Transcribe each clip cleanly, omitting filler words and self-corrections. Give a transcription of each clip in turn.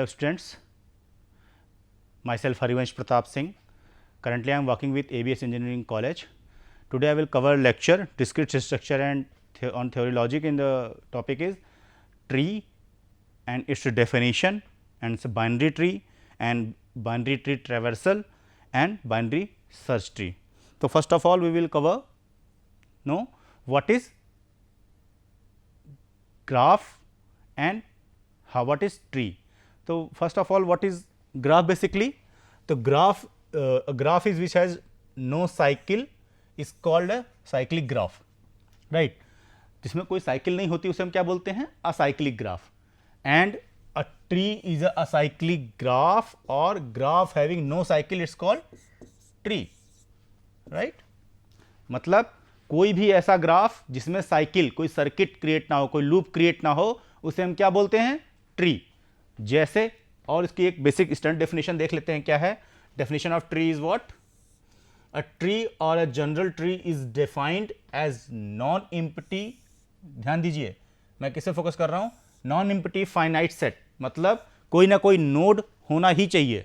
Hello students, myself Harivansh Pratap Singh. Currently I am working with ABS Engineering College. Today I will cover lecture discrete structure and on theory logic, in the topic is tree and its definition, and it's a binary tree and binary tree traversal and binary search tree. So, first of all we will cover what is graph and what is tree. So, first of all, what is graph basically? The graph, a graph is which has no cycle is called a cyclic graph, right? जिसमें कोई cycle नहीं होती उसे हम क्या बोलते हैं? Acyclic graph. And a tree is a acyclic graph, और graph having no cycle it's called tree, right? मतलब कोई भी ऐसा ग्राफ जिसमें साइकिल, कोई सर्किट क्रिएट ना हो, कोई लूप क्रिएट ना हो, उसे हम क्या बोलते हैं? ट्री. जैसे, और इसकी एक बेसिक स्टैंडर्ड डेफिनेशन देख लेते हैं. क्या है definition of tree? Is what? A tree और a general tree is defined as non empty. ध्यान दीजिए, मैं किसे फोकस कर रहा हूं? Non empty finite set. मतलब कोई ना कोई नोड होना ही चाहिए,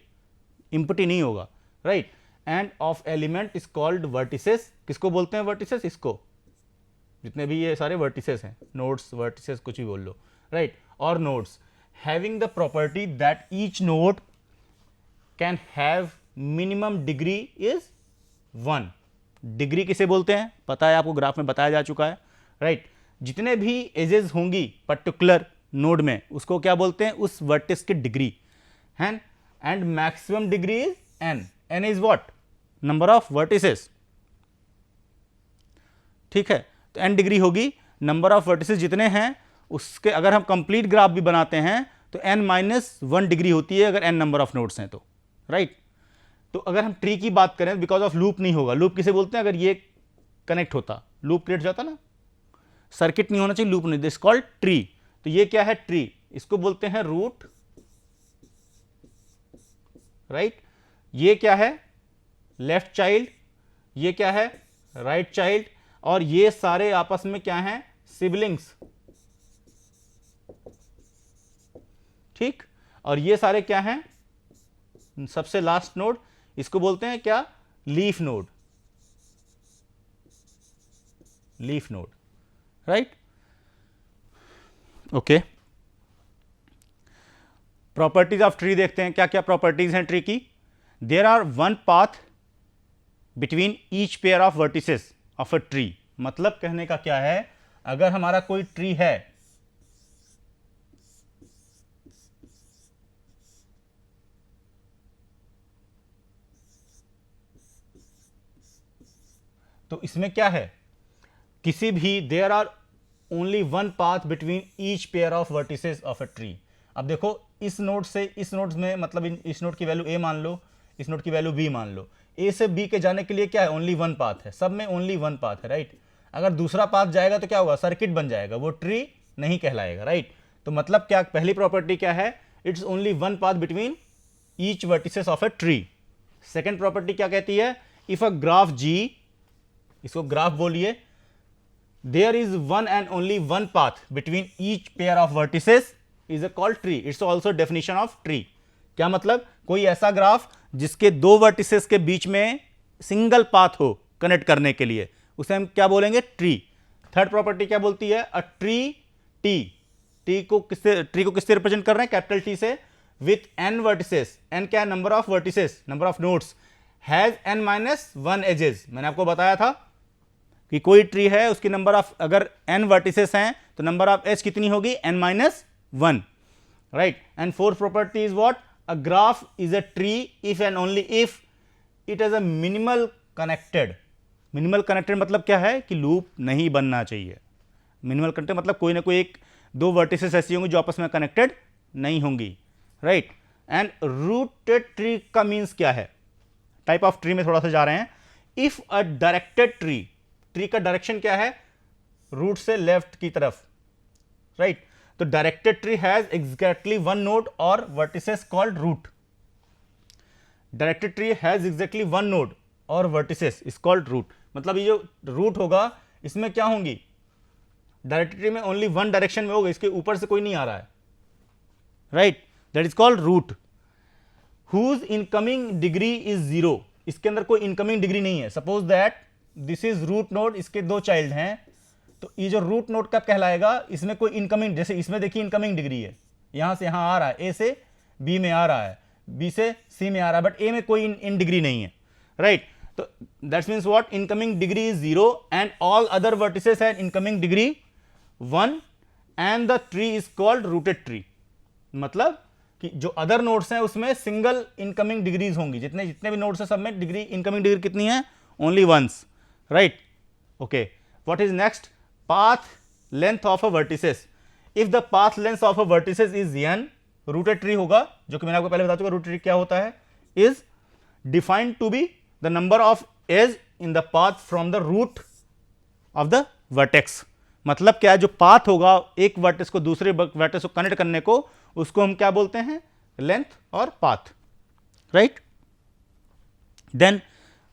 एम्प्टी नहीं होगा, right? End of element is called vertices. किसको बोलते हैं वर्टिसेस? इसको, जितने भी ये सारे वर्टिसेस हैं, नोड्स, वर्टिसेस, कुछ भी बोल लो, राइट? और nodes having the property that each node can have minimum degree is 1. Degree किसे बोलते हैं? पता है आपको, ग्राफ में बताया जा चुका है, राइट? जितने भी एजेस होंगी पर्टिकुलर नोड में, उसको क्या बोलते हैं? उस वर्टिस की degree. And maximum degree is N. N is what? Number of vertices. ठीक है, तो एन डिग्री होगी. नंबर ऑफ वर्टिसेस जितने हैं उसके, अगर हम कंप्लीट ग्राफ भी बनाते हैं तो n-1 डिग्री होती है अगर n नंबर ऑफ नोड्स हैं तो, राइट? तो अगर हम ट्री की बात करें, बिकॉज ऑफ लूप नहीं होगा. लूप किसे बोलते हैं? अगर ये कनेक्ट होता, लूप क्रिएट जाता ना, सर्किट नहीं होना चाहिए, लूप नहीं, दिस कॉल्ड ट्री. तो ये क्या है? ट्री. इसको बोलते हैं रूट, राइट? ये क्या है? Left child. ये क्या है? Right child. और ये सारे आपस में क्या हैं? सिबलिंग्स. ठीक. और ये सारे क्या हैं? सबसे लास्ट नोड. इसको बोलते हैं क्या? Leaf node. Leaf node, right? Okay. Properties of tree देखते हैं. क्या क्या प्रॉपर्टीज हैं ट्री की? There are one path between each pair of vertices of a tree. मतलब कहने का क्या है? अगर हमारा कोई ट्री है, तो इसमें क्या है? किसी भी, there are only one path between each pair of vertices of a tree. अब देखो, इस नोड से इस नोड में, मतलब इस नोड की वैल्यू a मान लो, इस नोड की वैल्यू b मान लो. a से b के जाने के लिए क्या है? ओनली वन पाथ है. सब में ओनली वन पाथ है, राइट? अगर दूसरा पाथ जाएगा तो क्या होगा? सर्किट बन जाएगा, वो ट्री नहीं कहलाएगा, राइट? तो मतलब क्या, पहली प्रॉपर्टी क्या है? It's only one path between each vertices of a tree. Second property क्या कहती है? इफ अ ग्राफ g, इसको ग्राफ बोलिए, there is one and only one path between each pair of vertices is a called tree. It's also definition of tree. क्या मतलब? कोई ऐसा graph जिसके दो वर्टिसेस के बीच में सिंगल पाथ हो कनेक्ट करने के लिए, उसे हम क्या बोलेंगे? ट्री. थर्ड प्रॉपर्टी क्या बोलती है? A tree T. ट्री को किससे रिप्रेजेंट कर रहे हैं? कैपिटल टी से. With n vertices. n क्या है? Number of vertices, number of nodes. Has n-1 edges. मैंने आपको बताया था कि कोई ट्री है, उसकी नंबर ऑफ, अगर n वर्टिसेस हैं तो नंबर ऑफ एज कितनी होगी? n-1, right? And fourth property is what? A graph is a tree if and only if it is a minimal connected. Minimal connected मतलब क्या है? कि लूप नहीं बनना चाहिए. मिनिमल कनेक्टेड मतलब कोई ना कोई एक दो वर्टिसेस ऐसी होंगी जो आपस में कनेक्टेड नहीं होंगी, राइट? एंड रूटेड ट्री का मीन्स क्या है? टाइप ऑफ ट्री में थोड़ा सा जा रहे हैं. If a directed tree, tree का डायरेक्शन क्या है? रूट से लेफ्ट की तरफ, राइट? तो directed tree has exactly one node और vertices called root. Directed tree has exactly one node और वर्टिसेस इज कॉल्ड रूट. मतलब ये जो रूट होगा इसमें क्या होंगी? डायरेक्टेड ट्री में ओनली वन डायरेक्शन में होगा, इसके ऊपर से कोई नहीं आ रहा है, right? That is called root. Whose incoming degree is zero, इसके अंदर कोई इनकमिंग डिग्री नहीं है। Suppose that this is root node, इसके दो चाइल्ड हैं, तो ये जो रूट नोड कब कहलाएगा, इसमें कोई इनकमिंग, जैसे इसमें देखिए इनकमिंग डिग्री है, यहां से यहां आ रहा है, ए से बी में आ रहा है, बी से सी में आ रहा है, बट ए में कोई इन डिग्री नहीं है, राइट। तो that means what, incoming degree is zero and all other vertices have incoming degree 1 and the tree is called rooted tree. मतलब कि जो अदर नोड्स हैं उसमें सिंगल इनकमिंग डिग्रीज होंगी, जितने जितने भी नोड्स हैं सब में डिग्री, इनकमिंग डिग्री कितनी है, only once, right. Okay, what is next, path length of a vertices. If the path length of a vertices is n, rooted tree होगा, जो कि मैंने आपको पहले बता चुका रूटेड ट्री क्या होता है, is defined to be the number of edge in the path from the root of the vertex. मतलब क्या है, जो पाथ होगा एक वर्टेक्स को दूसरे वर्टेक्स को कनेक्ट करने को, उसको हम क्या बोलते हैं, लेंथ और path, right. Then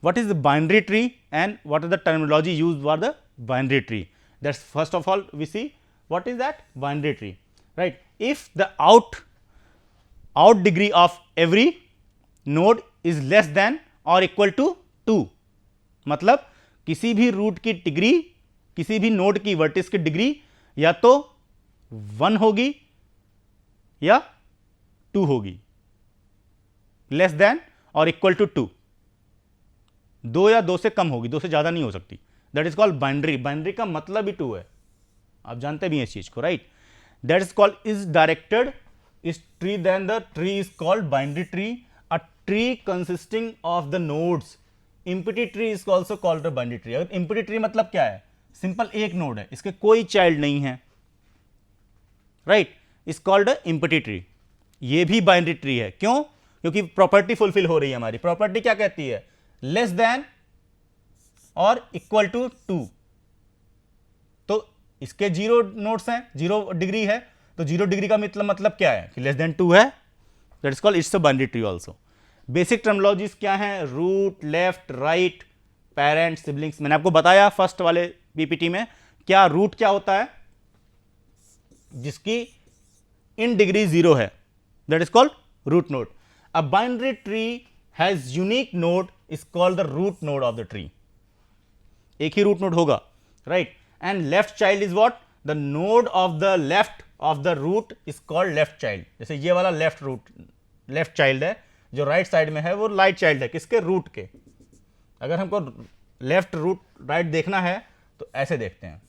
what is the binary tree and what is the terminology used for the binary tree? That's first of all we see what is that binary tree, right. If the out degree of every node is less than or equal to 2, मतलब किसी भी root की degree, किसी भी node की vertices की degree या तो 1 होगी या 2 होगी, लेस देन और इक्वल टू 2, 2 या 2 से कम होगी, 2 से ज्यादा नहीं हो सकती, that is called binary. Binary का मतलब ही 2 है, आप जानते भी हैं इस चीज को, right. That is called is directed is tree, then the tree is called binary tree. A tree consisting of the nodes, empty tree is also called a binary tree. अगर एम्प्टी ट्री मतलब क्या है, simple एक node है, इसके कोई child नहीं है, right, is called a empty tree. ये भी बाइनरी ट्री है, क्यों, क्योंकि प्रॉपर्टी फुलफिल हो रही है हमारी। प्रॉपर्टी क्या कहती है, लेस देन और इक्वल टू 2, तो इसके 0 नोड्स हैं, 0 डिग्री है, तो 0 डिग्री का मतलब क्या है कि लेस देन 2 है, that is called it's a binary tree also. Basic terminologies क्या है, root, left, right, parent, siblings. मैंने आपको बताया फर्स्ट वाले पीपीटी में, क्या रूट क्या होता है, जिसकी इन डिग्री 0 है, that is called root node. A binary tree has unique node is called the root node of the tree. एक ही रूट नोड होगा, right. And left child is what, the node of the left of the root is called left child. जैसे ये वाला left root, left child है, जो right side में है वो राइट चाइल्ड है, किसके, रूट के। अगर हमको लेफ्ट रूट राइट देखना है तो ऐसे देखते हैं,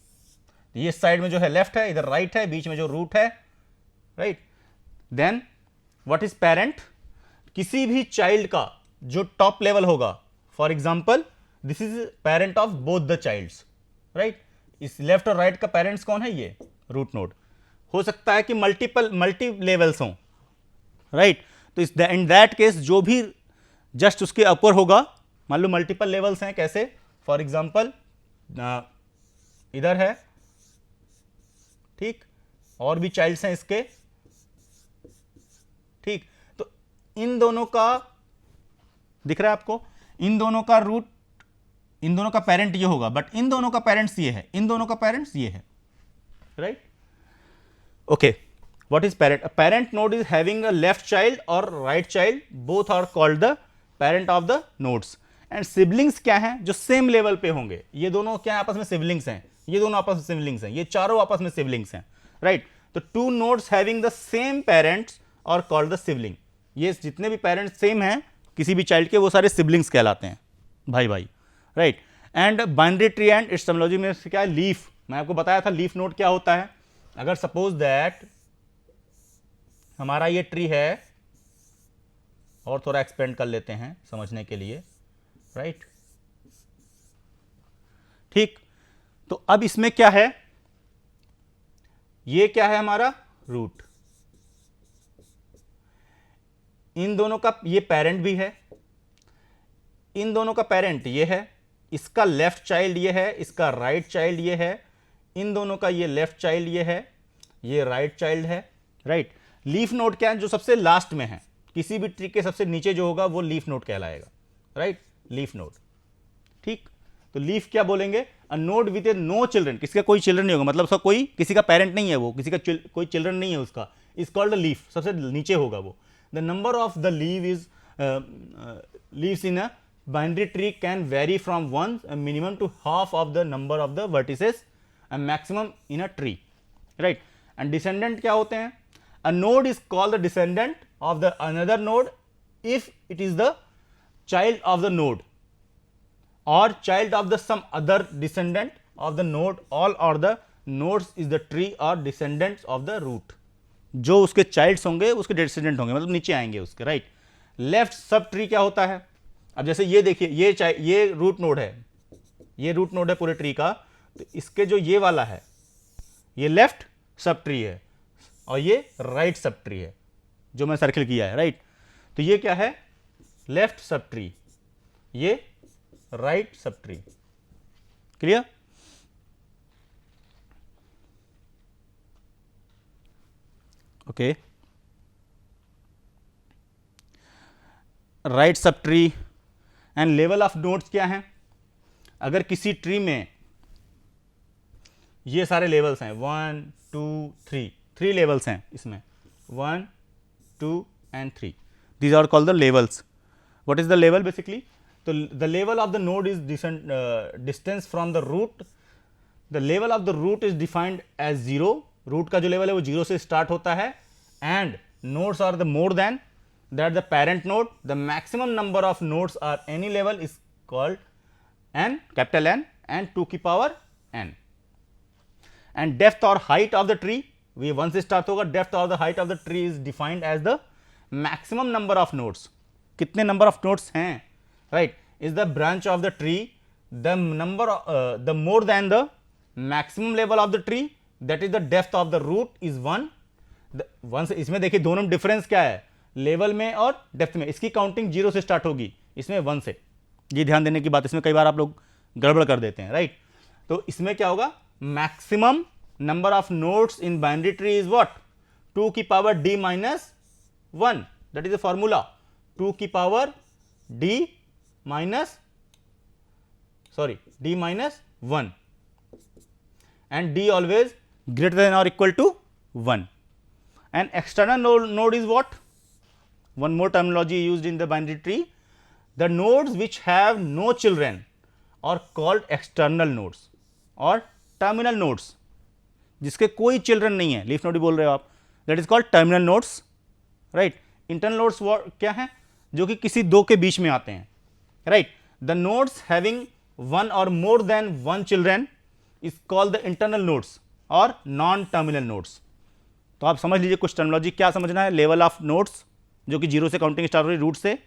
ये साइड में जो है लेफ्ट है, इधर राइट है, बीच में जो रूट है, right. Then what is parent, किसी भी चाइल्ड का जो टॉप लेवल होगा, for example this is parent of both the childs, right. इस लेफ्ट और राइट का पेरेंट्स कौन है, ये रूट नोड। हो सकता है कि मल्टी लेवल्स हों, राइट। तो इन दैट केस जो भी जस्ट उसके ऊपर होगा, मान लो मल्टीपल लेवल्स हैं, कैसे, फॉर एग्जाम्पल इधर है, ठीक, और भी चाइल्ड्स हैं इसके, ठीक। तो इन दोनों का दिख रहा है आपको, इन दोनों का रूट, इन दोनों का पेरेंट ये होगा, बट इन दोनों का पेरेंट्स ये है, इन दोनों का पेरेंट्स ये है, right. Okay, what is parent? A parent node is having a left child or right child, both are called the parent of the nodes. And siblings क्या हैं, जो सेम लेवल पे होंगे, ये दोनों क्या है, आपस में सिबलिंग्स हैं, ये दोनों आपस में सिबलिंग्स हैं, ये चारों आपस में सिबलिंग्स हैं, राइट। तो two nodes having the same parents और कॉल्ड द सिबलिंग। ये जितने भी पेरेंट्स सेम हैं किसी भी चाइल्ड के, वो सारे सिबलिंग्स कहलाते हैं, भाई भाई, right. And binary tree and it's terminology में क्या है, लीफ। मैं आपको बताया था लीफ नोड क्या होता है। अगर सपोज दैट हमारा ये ट्री है, और थोड़ा एक्सपेंड कर लेते हैं समझने के लिए, राइट, ठीक। तो अब इसमें क्या है, ये क्या है हमारा रूट, इन दोनों का ये पेरेंट भी है, इन दोनों का पेरेंट ये है, इसका लेफ्ट चाइल्ड ये है, इसका राइट चाइल्ड ये है, इन दोनों का ये लेफ्ट चाइल्ड ये है, ये राइट चाइल्ड है, राइट। लीफ नोड क्या है, जो सबसे लास्ट में है, किसी भी ट्री के सबसे नीचे जो होगा वो लीफ नोड कहलाएगा, राइट, लीफ नोड, ठीक। तो लीफ क्या बोलेंगे, a node with a no children, किसी का कोई चिल्ड्रन नहीं होगा, मतलब उसका कोई, किसी का पेरेंट नहीं है, वो किसी का कोई चिल्ड्रन नहीं है उसका, इज कॉल्ड लीफ, सबसे नीचे होगा वो. The number of the leave is leaves in a binary tree can vary from 1 minimum to half of the number of the vertices and maximum in a tree, right. And descendant क्या होते हैं? A node is called the descendant of the another node if it is the child of the node or child of the some other descendant of the node. All or the nodes is the tree or descendants of the root. जो उसके child's होंगे उसके descendant होंगे, मतलब नीचे आएंगे उसके, right. Left sub tree क्या होता है? अब जैसे ये देखिए, ये रूट नोड है, ये रूट नोड है पूरे ट्री का, तो इसके जो ये वाला है ये लेफ्ट सब ट्री है और ये राइट सब ट्री है जो मैं सर्किल किया है, राइट. तो ये क्या है? लेफ्ट सब ट्री, ये right sub tree. Clear? Okay. Right sub tree. And level of nodes क्या है? अगर किसी ट्री में ये सारे लेवल्स हैं 1 2 3, 3 लेवल्स हैं इसमें, 1 2 and 3. These are called the levels. What is the level basically? So the level of the node is distance from the root. The level of the root is defined as 0. root का जो level है वो 0 से start होता है. And nodes are the more than that the parent node. The maximum number of nodes are any level is called n, capital N, and 2 की power n. And depth or height of the tree, we 1 से start होगा. Depth or the height of the tree is defined as the maximum number of nodes. कितने number of nodes हैं, right, is the branch of the tree. The number the more than the maximum level of the tree, that is the depth of the root is 1. 1 से, इसमें देखिए दोनों difference क्या है level में और depth में. इसकी काउंटिंग 0 से स्टार्ट होगी, इसमें 1 से. ये ध्यान देने की बात, इसमें कई बार आप लोग गड़बड़ कर देते हैं, राइट. तो इसमें क्या होगा? Maximum number of nodes in binary tree is what? 2 की power d minus 1. that is the formula. 2 की power d minus 1 and d always greater than or equal to 1. And external node is what? One more terminology used in the binary tree. The nodes which have no children are called external nodes or terminal nodes. जिसके कोई children नहीं है, leaf node ही बोल रहे हो आप, that is called terminal nodes, right. Internal nodes क्या है? जो कि किसी दो के बीच में आते हैं, right. The nodes having 1 or more than 1 children is called the internal nodes और नॉन टर्मिनल नोड्स. तो आप समझ लीजिए कुछ टर्मिनोलॉजी क्या समझना है. लेवल ऑफ नोड्स जो कि 0 से काउंटिंग स्टार्ट हो रही है रूट से.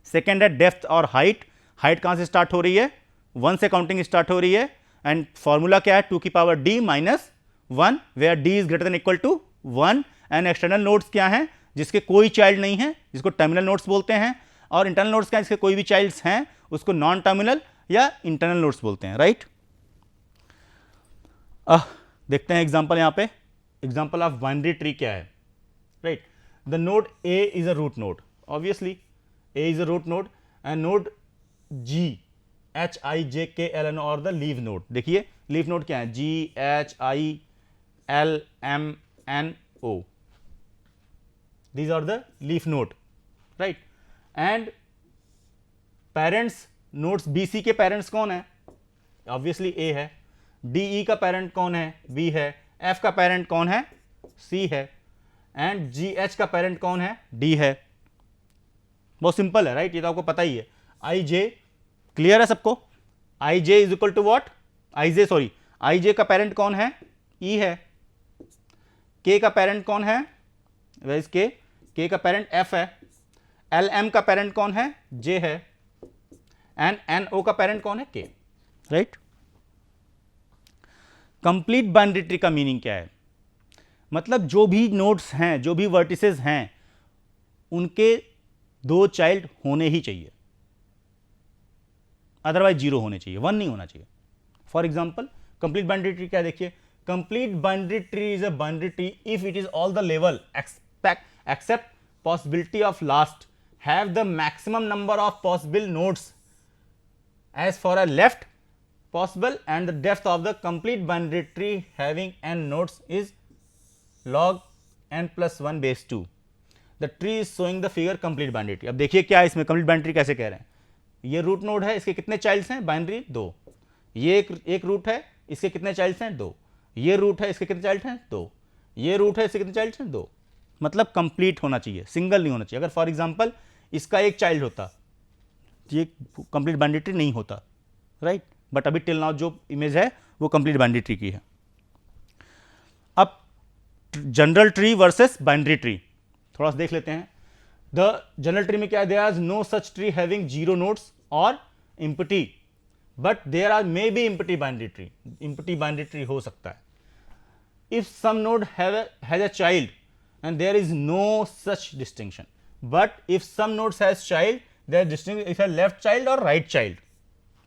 सेकेंड है डेप्थ और हाइट. हाइट कहाँ से स्टार्ट हो रही है? 1 से काउंटिंग स्टार्ट हो रही है. एंड फॉर्मूला क्या है? 2 की power d minus 1 where d is greater than equal to 1. And external nodes क्या हैं? जिसके कोई चाइल्ड नहीं है, जिसको टर्मिनल नोड्स बोलते हैं. और इंटरनल नोड्स क्या है? जिसके कोई भी चाइल्ड्स हैं उसको नॉन टर्मिनल या इंटरनल नोड्स बोलते हैं, राइट. देखते हैं एग्जांपल. यहाँ पे एग्जांपल ऑफ बाइनरी ट्री क्या है, right. The node a is a root node, obviously a is a root node. And node g h i j k l n और the leave node. देखिए leave node क्या है? g h i l m n o. These are the leaf node, right. And parents nodes BC के parents कौन है? Obviously A है. DE का parent कौन है? B है. F का parent कौन है? C है. And GH का parent कौन है? D है. बहुत सिंपल है, राइट. ये तो आपको पता ही है. IJ क्लियर है सबको? IJ is equal to what? IJ का parent कौन है? E है. K का parent कौन है? Where is K? K का पेरेंट F है. LM का पेरेंट कौन है? J है. एंड NO का पेरेंट कौन है? K, right. Complete binary tree का मीनिंग क्या है? मतलब जो भी नोड्स हैं, जो भी वर्टिसेस हैं, उनके 2 चाइल्ड होने ही चाहिए, अदरवाइज 0 होने चाहिए, 1 नहीं होना चाहिए. For example complete binary tree क्या है? देखिए complete binary tree is a binary tree if it is all the level except possibility of last have the maximum number of possible nodes as for a left possible, and the depth of the complete binary tree having n nodes is log n plus 1 base 2. The tree is showing the figure complete binary tree. अब देखिए क्या है इसमें, complete binary tree कैसे कह रहे हैं. ये रूट नोड है, इसके कितने चाइल्ड्स हैं बाइनरी 2. ये एक रूट है, इसके कितने चाइल्ड्स हैं 2. ये रूट है, इसके कितने चाइल्ड हैं 2. ये रूट है, इसके कितने चाइल्ड्स हैं 2. मतलब कंप्लीट होना चाहिए, सिंगल नहीं होना चाहिए. अगर फॉर एग्जांपल इसका एक चाइल्ड होता, ये कंप्लीट बाइनरी ट्री नहीं होता, राइट. बट अभी टिल नाउ जो इमेज है वो कंप्लीट बाइनरी ट्री की है. अब general tree versus binary tree थोड़ा सा देख लेते हैं. द जनरल ट्री में क्या है, there are no such tree having zero nodes और empty, but there are maybe empty binary tree. Empty binary tree हो सकता है. If some node has a child and there is no such distinction, but if some nodes has child there distinction if left child और right child.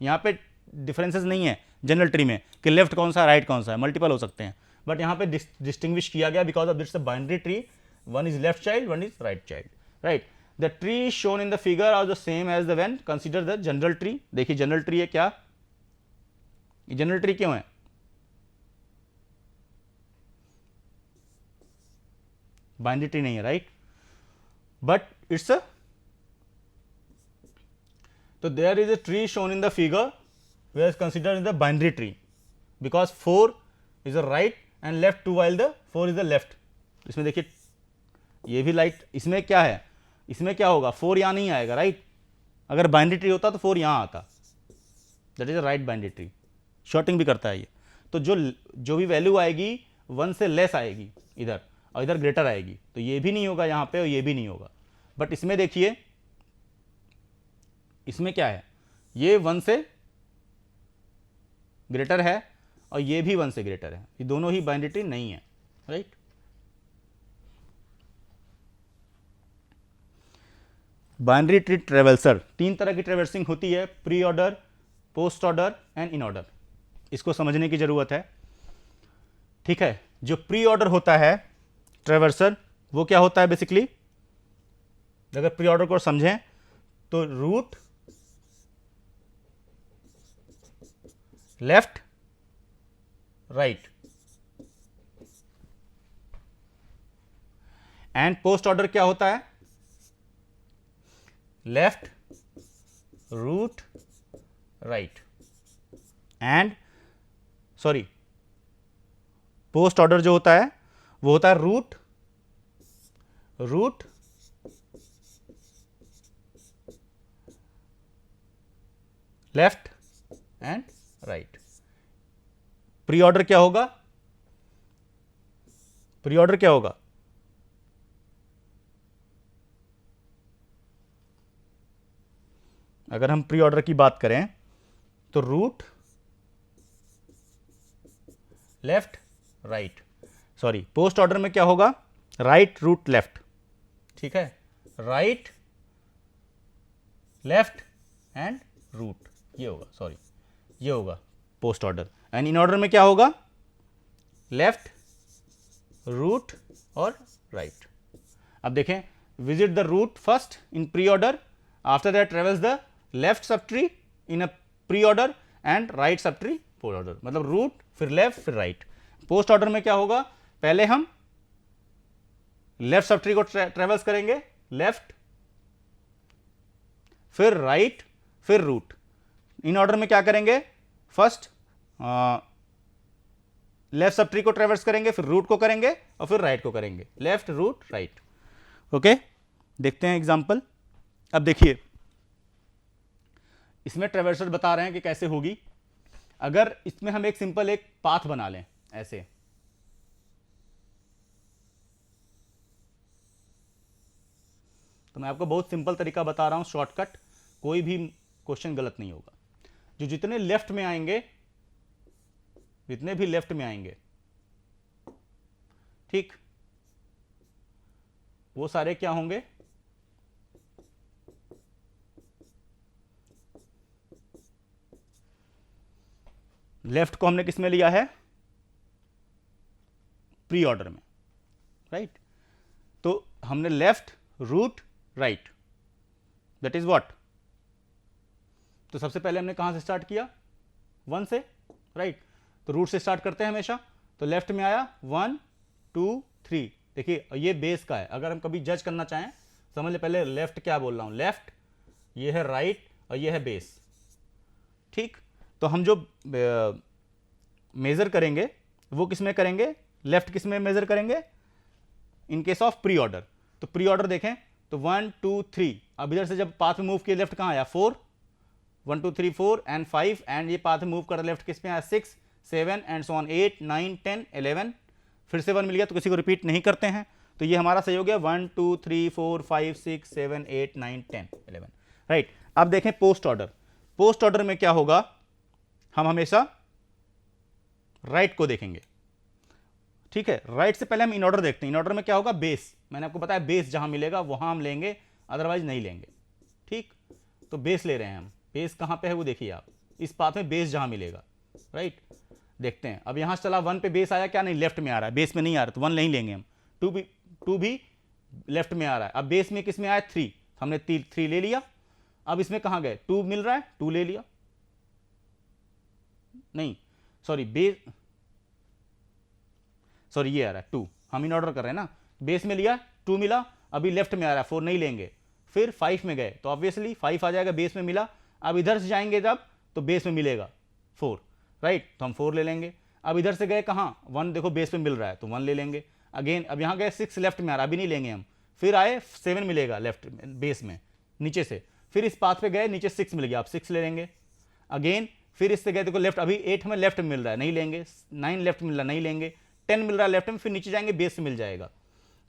यहाँ पे differences नहीं है general tree में कि लेफ्ट कौन सा है राइट कौन सा है, मल्टीपल हो सकते हैं. बट यहाँ पे डिस्टिंग्विश किया गया because of this binary tree. One is left child, one is right child, right. The tree shown in the figure are the same as the when consider the general tree. देखिए general tree है क्या, ये general tree क्यों है, binary tree नहीं है, right. But it's a, तो there is a tree shown in the figure where is considered in the binary tree because 4 is a right and left 2 while the 4 is the left. इसमें देखिए ये भी light, इसमें क्या है, इसमें क्या होगा 4 यहां नहीं आएगा, राइट. अगर बाइनरी ट्री होता तो 4 यहां आता, that is a right binary tree. Sorting भी करता है ये. तो जो भी वैल्यू आएगी 1 से लेस आएगी इधर और इधर ग्रेटर आएगी, तो ये भी नहीं होगा यहां पे और ये भी नहीं होगा. बट इसमें देखिए, इसमें क्या है, ये 1 से ग्रेटर है और ये भी 1 से ग्रेटर है, ये दोनों ही बाइनरी ट्री नहीं है, राइट. बाइनरी ट्री ट्रेवल्सर, 3 तरह की ट्रेवर्सिंग होती है, pre order, post order and in order. इसको समझने की जरूरत है, ठीक है. जो प्री ऑर्डर होता है ट्रेवर्सर, वो क्या होता है बेसिकली, अगर प्री ऑर्डर को समझें तो root left right, and post order क्या होता है, left root right and sorry, post order जो होता है वो होता है root root left and right. Pre order क्या होगा, प्री ऑर्डर क्या होगा, अगर हम प्री ऑर्डर की बात करें तो root left right, sorry post order में क्या होगा, राइट रूट लेफ्ट, ठीक है. राइट लेफ्ट एंड रूट ये होगा, सॉरी ये होगा post order. And in order में क्या होगा, लेफ्ट रूट और राइट. अब देखें, visit the root first in pre order, after that travels the left sub tree in a pre order and right sub tree post order. मतलब root फिर left फिर right. Post order में क्या होगा, पहले हम लेफ्ट सब ट्री को travels करेंगे, लेफ्ट फिर राइट फिर रूट. इन ऑर्डर में क्या करेंगे, फर्स्ट लेफ्ट सब ट्री को ट्रेवल्स करेंगे, फिर रूट को करेंगे और फिर राइट को करेंगे, लेफ्ट रूट राइट. ओके, देखते हैं एग्जांपल. अब देखिए इसमें ट्रेवर्सर बता रहे हैं कि कैसे होगी. अगर इसमें हम एक सिंपल एक पाथ बना लें ऐसे, तो मैं आपको बहुत सिंपल तरीका बता रहा हूं, शॉर्टकट, कोई भी क्वेश्चन गलत नहीं होगा. जो जितने लेफ्ट में आएंगे, जितने भी लेफ्ट में आएंगे, ठीक, वो सारे क्या होंगे, लेफ्ट को हमने किस में लिया है, प्री ऑर्डर में, राइट. तो हमने left root right, that is what. तो सबसे पहले हमने कहां से स्टार्ट किया, 1 से, राइट. तो रूट से स्टार्ट करते हैं हमेशा. तो लेफ्ट में आया 1 2 3, देखिए ये बेस का है, अगर हम कभी जज करना चाहें समझ ले, पहले लेफ्ट क्या बोल रहा हूं, लेफ्ट ये है राइट और ये है बेस, ठीक। तो हम जो मेजर करेंगे वो किस में करेंगे, लेफ्ट किस में मेजर करेंगे, in case of pre order. तो प्री ऑर्डर देखें तो 1 2 3, अब इधर से जब पाथ में मूव किया लेफ्ट कहाँ आया 4, 1 2 3 4 एंड 5, एंड ये पाथ मूव कर लेफ्ट किस में आया 6 7 एंड सो ऑन 8 9 10 11, फिर से 1 मिल गया तो किसी को रिपीट नहीं करते हैं। तो ये हमारा सही हो गया 1 2 3 4 5 6 7 8 9 10 11, राइट। अब देखें पोस्ट ऑर्डर, पोस्ट ऑर्डर में क्या होगा, हम हमेशा राइट को देखेंगे, ठीक है। राइट से पहले हम इन ऑर्डर देखते हैं, इन ऑर्डर में क्या होगा, बेस, मैंने आपको बताया बेस जहां मिलेगा वहां हम लेंगे, अदरवाइज नहीं लेंगे, ठीक। तो बेस ले रहे हैं हम, बेस कहां पे है वो देखिए आप, इस पाथ में बेस जहां मिलेगा, राइट। देखते हैं अब यहां से चला 1 पे बेस आया क्या, नहीं लेफ्ट में आ रहा है, बेस में नहीं आ रहा तो 1 नहीं लेंगे हम। 2 भी लेफ्ट में आ रहा है, अब बेस में किस में आया 3, हमने 3 ले लिया। अब इसमें कहां गए, 2 मिल रहा है 2 ले लिया, नहीं सॉरी बेस, सॉरी ये आ रहा है 2, हम इन ऑर्डर कर रहे हैं ना, बेस में लिया 2 मिला, अभी लेफ्ट में आ रहा है 4 नहीं लेंगे, फिर 5 में गए तो ऑब्वियसली 5 आ जाएगा, बेस में मिला। अब इधर से जाएंगे जब तो बेस में मिलेगा 4, राइट, तो हम 4 ले लेंगे। अब इधर से गए कहाँ 1, देखो बेस में मिल रहा है तो 1 ले लेंगे अगेन। अब यहाँ गए 6 लेफ्ट में आ रहा है, अभी नहीं लेंगे हम, फिर आए 7 मिलेगा लेफ्ट बेस में नीचे से, फिर इस पाथ पे गए नीचे 6 मिल गया, आप 6 ले लेंगे अगेन। फिर इससे गए देखो लेफ्ट, अभी 8 हमें लेफ्ट में मिल रहा है नहीं लेंगे, 9 लेफ्ट मिल रहा है नहीं लेंगे, 10 मिल रहा है लेफ्ट में, फिर नीचे जाएंगे बेस में मिल जाएगा,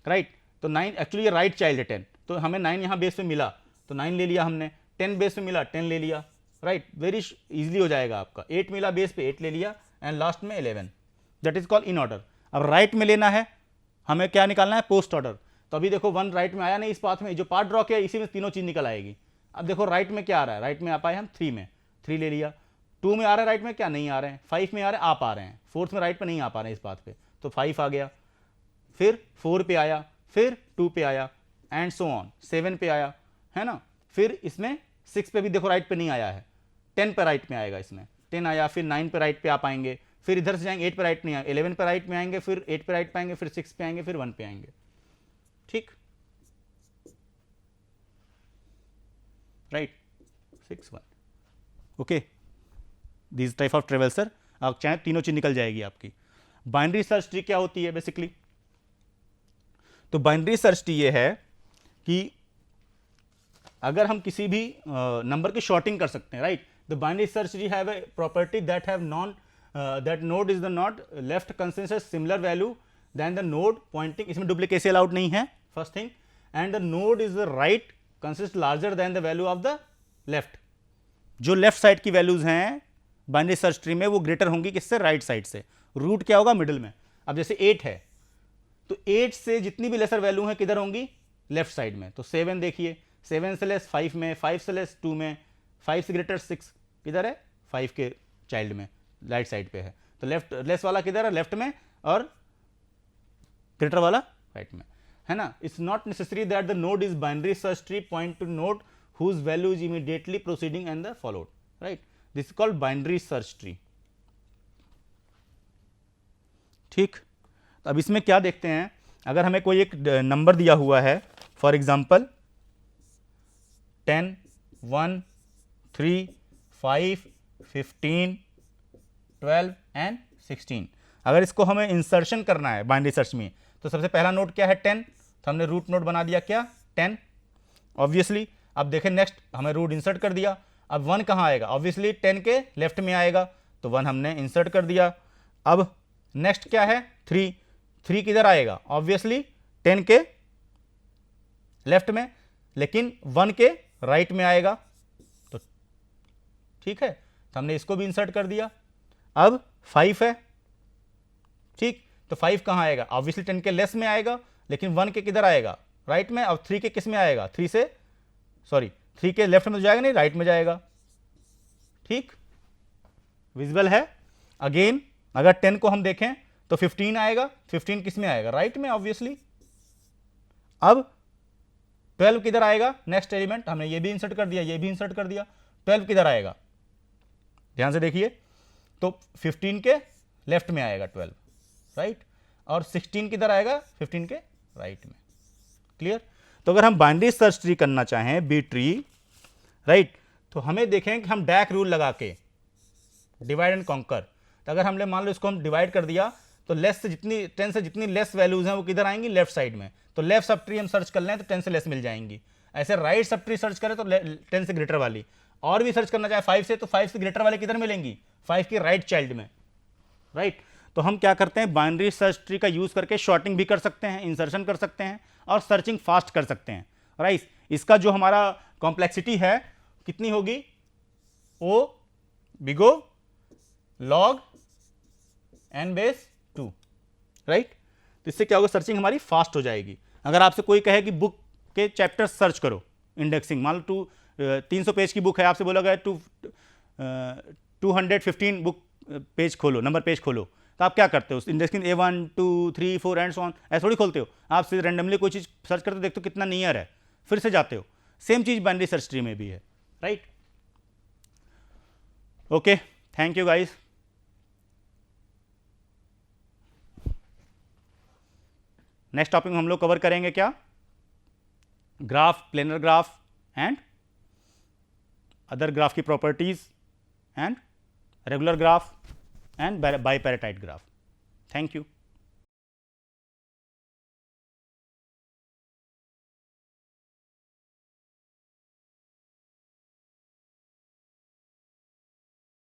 राइट। तो 9 एक्चुअली ये राइट चाइल्ड है 10, तो हमें 9 यहाँ बेस में मिला तो 9 ले लिया हमने, 10 बेस में मिला 10 ले लिया, राइट, वेरी इजीली हो जाएगा आपका। 8 मिला बेस पे 8 ले लिया एंड लास्ट में 11, that is called in order. अब राइट में लेना है हमें, क्या निकालना है, पोस्ट ऑर्डर। तो अभी देखो 1 राइट में आया नहीं, इस पाथ में जो पार्ट ड्रॉ किया इसी में तीनों चीज निकल आएगी। अब देखो राइट में क्या आ रहा है, राइट में आ पाए हम 3 में, 3 ले लिया। 2 में आ रहा है राइट में, क्या नहीं आ रहे हैं, 5 में आ रहे हैं, आप आ रहे हैं, 4th में राइट में नहीं आ पा रहे हैं इस पाथ पे, तो 5 आ गया, फिर 4 पे आया, फिर 2 पे आया एंड सो ऑन, 7 पे आया, है ना। फिर इसमें 6 पे भी देखो राइट पे नहीं आया है, 10 पे राइट में आएगा, इसमें 10 आया, फिर 9 पे राइट पे आ पाएंगे, फिर इधर से जाएंगे 8 पे राइट नहीं आएंगे, 11 पे राइट में आएंगे, फिर 8 पे राइट पे आएंगे, फिर 6 पे आएंगे, फिर 1 पे आएंगे, ठीक, right, 6 1, okay. This type of traversal आप चाहें तीनों चीज निकल जाएगी आपकी। बाइनरी सर्च ट्री क्या होती है बेसिकली, तो बाइनरी सर्च ट्री ये है कि अगर हम किसी भी नंबर की शॉर्टिंग कर सकते हैं, right. The binary search tree have a property that have non that node is the not left consistence similar value than the node pointing, इसमें डुप्लीकेसी अलाउड नहीं है first thing, and the node is the right consist larger than the value of the left. जो left side की values हैं binary search tree में वो greater होंगी किससे, राइट साइड से। रूट क्या होगा, मिडिल में। अब जैसे 8 है तो 8 से जितनी भी लेसर वैल्यू है किधर होंगी, लेफ्ट साइड में। तो 7 देखिए, 7 से लेस 5 में, 5 से लेस 2 में, 5 से ग्रेटर 6 किधर है, 5 के चाइल्ड में, राइट साइड पे है। तो लेफ्ट लेस वाला किधर है, लेफ्ट में, और ग्रेटर वाला राइट में, है ना। It's not necessary that the node is binary search tree point two node whose value is immediately preceding and the followed, right. This is called binary search tree, ठीक। तो अब इसमें क्या देखते हैं, अगर हमें कोई एक नंबर दिया हुआ है, फॉर एग्जांपल 10 1 3 5 15 12 एंड 16, अगर इसको हमें इंसर्शन करना है बाइनरी सर्च में, तो सबसे पहला नोड क्या है 10, तो हमने रूट नोड बना दिया क्या 10, ऑब्वियसली। अब देखें नेक्स्ट हमें रूट इंसर्ट कर दिया, अब 1 कहाँ आएगा, ऑब्वियसली 10 के लेफ्ट में आएगा, तो 1 हमने इंसर्ट कर दिया। अब नेक्स्ट क्या है 3, 3 किधर आएगा, ऑब्वियसली 10 के लेफ्ट में, लेकिन 1 के राइट में आएगा, तो ठीक है, तो हमने इसको भी इंसर्ट कर दिया। अब 5 है, ठीक, तो 5 कहाँ आएगा, ऑब्वियसली 10 के लेस में आएगा, लेकिन 1 के किधर आएगा, राइट में। अब 3 के किस में आएगा, 3 के लेफ्ट में तो जाएगा नहीं, राइट में जाएगा, ठीक, विजिबल है। अगेन अगर 10 को हम देखें तो 15 आएगा, 15 किस में आएगा, राइट में ऑब्वियसली। अब 12 किधर आएगा, नेक्स्ट एलिमेंट, हमने ये भी इंसर्ट कर दिया, ये भी इंसर्ट कर दिया, 12 किधर आएगा, ध्यान से देखिए, तो 15 के लेफ्ट में आएगा 12, राइट, और 16 किधर आएगा, 15 के राइट में। क्लियर? तो अगर हम बाइनरी सर्च ट्री करना चाहें, बी ट्री, राइट, तो हमें देखें कि हम डैक रूल लगा के डिवाइड एंड कॉन्कर, तो अगर हमने मान लो इसको हम डिवाइड कर दिया तो लेस से जितनी 10 से जितनी लेस वैल्यूज हैं वो किधर आएंगी, लेफ्ट साइड में। तो लेफ्ट सब ट्री हम सर्च कर लें तो 10 से लेस मिल जाएंगी। ऐसे राइट सब ट्री सर्च करें तो 10 से ग्रेटर वाली, और भी सर्च करना चाहे 5 से, तो 5 से ग्रेटर वाले किधर मिलेंगी, 5 की राइट चाइल्ड में, राइट। तो हम क्या करते हैं, बाइनरी सर्च ट्री का यूज करके शॉर्टिंग भी कर सकते हैं, इंसर्शन कर सकते हैं और सर्चिंग फास्ट कर सकते हैं, राइट। इसका जो हमारा कॉम्प्लेक्सिटी है कितनी होगी, ओ बिगो लॉग n बेस 2, राइट। तो इससे क्या होगा, सर्चिंग हमारी फास्ट हो जाएगी। अगर आपसे कोई कहे कि बुक के चैप्टर सर्च करो, इंडेक्सिंग, मान लो 300 पेज की बुक है, आपसे बोला गया 215 बुक पेज खोलो, नंबर पेज खोलो, तो आप क्या करते हो, indexing A1 2 3 4 and so on ऐसे थोड़ी खोलते हो, आप सिर्फ रैंडमली कोई चीज़ सर्च करते हो, देखते हो कितना नियर है, फिर से जाते हो। सेम चीज़ बाइनरी सर्च ट्री में भी है, right. Okay, thank you guys. Next topic हम लोग कवर करेंगे क्या, graph, planar graph and other graph की properties and regular graph and bipartite graph. Thank you.